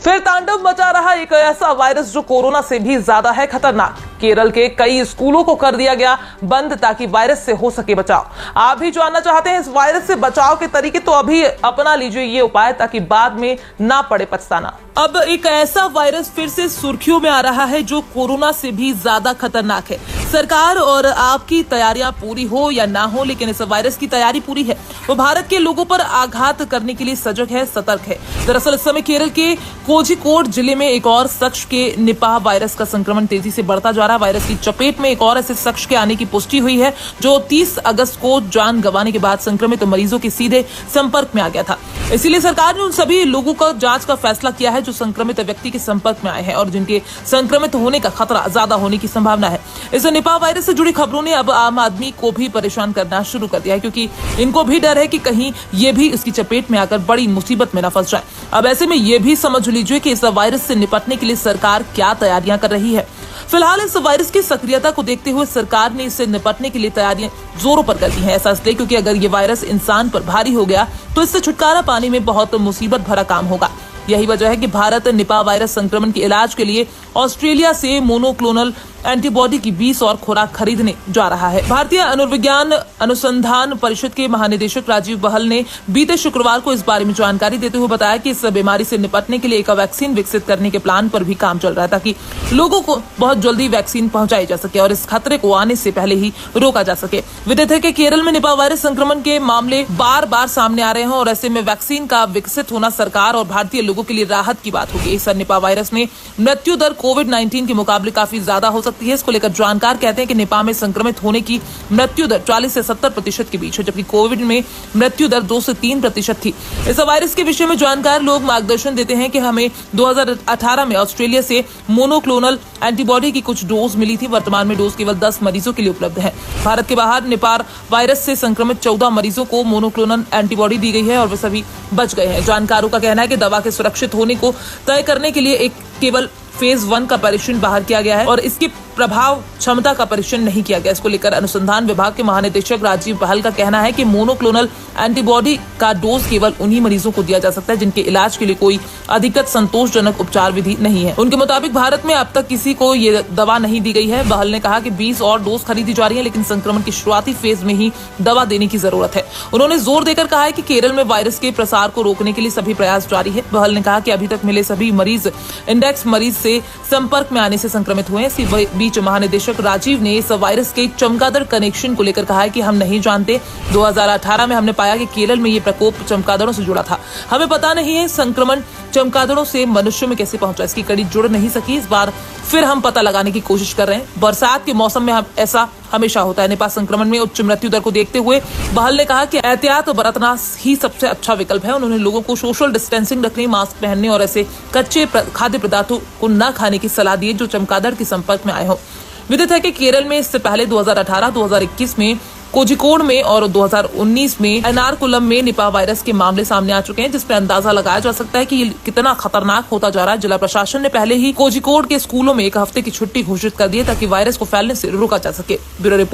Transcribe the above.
फिर तांडव मचा रहा एक ऐसा वायरस जो कोरोना से भी ज्यादा है खतरनाक। केरल के कई स्कूलों को कर दिया गया बंद ताकि वायरस से हो सके बचाव। आप भी जानना चाहते हैं इस वायरस से बचाव के तरीके, तो अभी अपना लीजिए ये उपाय ताकि बाद में ना पड़े पछताना। अब एक ऐसा वायरस फिर से सुर्खियों में आ रहा है जो कोरोना से भी ज्यादा खतरनाक है। सरकार और आपकी तैयारियां पूरी हो या ना हो, लेकिन इस वायरस की तैयारी पूरी है। वो भारत के लोगों पर आघात करने के लिए सजग है, सतर्क है। दरअसल इस समय केरल के कोझिकोड जिले में एक और शख्स के निपाह वायरस का संक्रमण तेजी से बढ़ता जा रहा है। वायरस की चपेट में एक और ऐसे शख्स के आने की पुष्टि हुई है जो 30 अगस्त को जान गंवाने के बाद संक्रमित मरीजों के सीधे संपर्क में आ गया था। इसीलिए सरकार ने उन सभी लोगों का जांच का फैसला किया है जो संक्रमित व्यक्ति के संपर्क में आए हैं और जिनके संक्रमित होने का खतरा ज्यादा होने की संभावना है। इस निपाह वायरस से जुड़ी खबरों ने अब आम आदमी को भी परेशान करना शुरू कर दिया है, क्योंकि इनको भी डर है कि कहीं ये भी इसकी चपेट में आकर बड़ी मुसीबत में न फंस जाए। अब ऐसे में ये भी समझ लीजिए कि इस वायरस से निपटने के लिए सरकार क्या तैयारियां कर रही है। फिलहाल इस वायरस की सक्रियता को देखते हुए सरकार ने इससे निपटने के लिए तैयारियां जोरों पर कर दी हैं। ऐसा इसलिए क्योंकि अगर ये वायरस इंसान पर भारी हो गया तो इससे छुटकारा पाने में बहुत मुसीबत भरा काम होगा। यही वजह है कि भारत निपाह वायरस संक्रमण के इलाज के लिए ऑस्ट्रेलिया से मोनोक्लोनल एंटीबॉडी की 20 और खुराक खरीदने जा रहा है। भारतीय आयुर्विज्ञान अनुसंधान परिषद के महानिदेशक राजीव बहल ने बीते शुक्रवार को इस बारे में जानकारी देते हुए बताया कि इस बीमारी से निपटने के लिए एक वैक्सीन विकसित करने के प्लान पर भी काम चल रहा है ताकि लोगों को बहुत जल्दी वैक्सीन पहुंचाई जा सके और इस खतरे को आने से पहले ही रोका जा सके। विदित है कि केरल में निपाह वायरस संक्रमण के मामले बार बार सामने आ रहे हैं और ऐसे में वैक्सीन का विकसित होना सरकार और भारतीय लोगों के लिए राहत की बात होगी। इस निपाह वायरस में मृत्यु दर कोविड-19 के मुकाबले काफी ज्यादा हो सकती है। इसको लेकर जानकार कहते हैं कि निपाह में संक्रमित होने की मृत्यु दर 40 से 70% के बीच है, जबकि कोविड में मृत्यु दर 2 से 3% थी। इस वायरस के विषय में जानकार लोग मार्गदर्शन देते हैं कि हमें 2018 में ऑस्ट्रेलिया से मोनोक्लोनल एंटीबॉडी की कुछ डोज मिली थी। वर्तमान में डोज केवल 10 मरीजों के लिए उपलब्ध है। भारत के बाहर निपाह वायरस से संक्रमित 14 मरीजों को मोनोक्लोनल एंटीबॉडी दी गई है और वे सभी बच गए हैं। जानकारों का कहना है कि दवा के सुरक्षित होने को तय करने के लिए एक केवल फेज 1 का परीक्षण बाहर किया गया है और इसकी प्रभाव क्षमता का परीक्षण नहीं किया गया। इसको लेकर अनुसंधान विभाग के महानिदेशक राजीव बहल का कहना है कि मोनोक्लोनल एंटीबॉडी का डोज केवल उन्हीं मरीजों को दिया जा सकता है जिनके इलाज के लिए कोई अधिकृत संतोषजनक उपचार विधि नहीं है। उनके मुताबिक भारत में अब तक किसी को ये दवा नहीं दी गई है। बहल ने कहा कि 20 और डोज खरीदी जा रही है, लेकिन संक्रमण की शुरुआती फेज में ही दवा देने की जरूरत है। उन्होंने जोर देकर कहा है कि केरल में वायरस के प्रसार को रोकने के लिए सभी प्रयास जारी है। बहल ने कहा कि अभी तक मिले सभी मरीज इंडेक्स मरीज से संपर्क में आने से संक्रमित हुए। इसी बीच महानिदेशक राजीव ने इस वायरस के चमगादड़ कनेक्शन को लेकर कहा है कि हम नहीं जानते। 2018 में हमने पाया कि केरल में ये प्रकोप चमगादड़ों से जुड़ा था। हमें पता नहीं है संक्रमण चमगादड़ों से मनुष्यों में कैसे पहुंचा, इसकी कड़ी जुड़ नहीं सकी। इस बार फिर हम पता लगाने की कोशिश कर रहे हैं। बरसात के मौसम में ऐसा हमेशा होता है। निपाह संक्रमण में उच्च मृत्यु दर को देखते हुए बहल ने कहा कि एहतियात बरतना ही सबसे अच्छा विकल्प है। उन्होंने लोगों को सोशल डिस्टेंसिंग रखने, मास्क पहनने और ऐसे कच्चे खाद्य पदार्थों को न खाने की सलाह दी जो चमगादड़ के संपर्क में आए हो। विदित है कि केरल में इससे पहले 2018, 2021 में कोझिकोड में और 2019 में एर्नाकुलम में निपाह वायरस के मामले सामने आ चुके हैं, जिसपे अंदाजा लगाया जा सकता है कि ये कितना खतरनाक होता जा रहा है। जिला प्रशासन ने पहले ही कोझिकोड के स्कूलों में 1 हफ्ते की छुट्टी घोषित कर दी है ताकि वायरस को फैलने से रोका जा सके। Bureau report.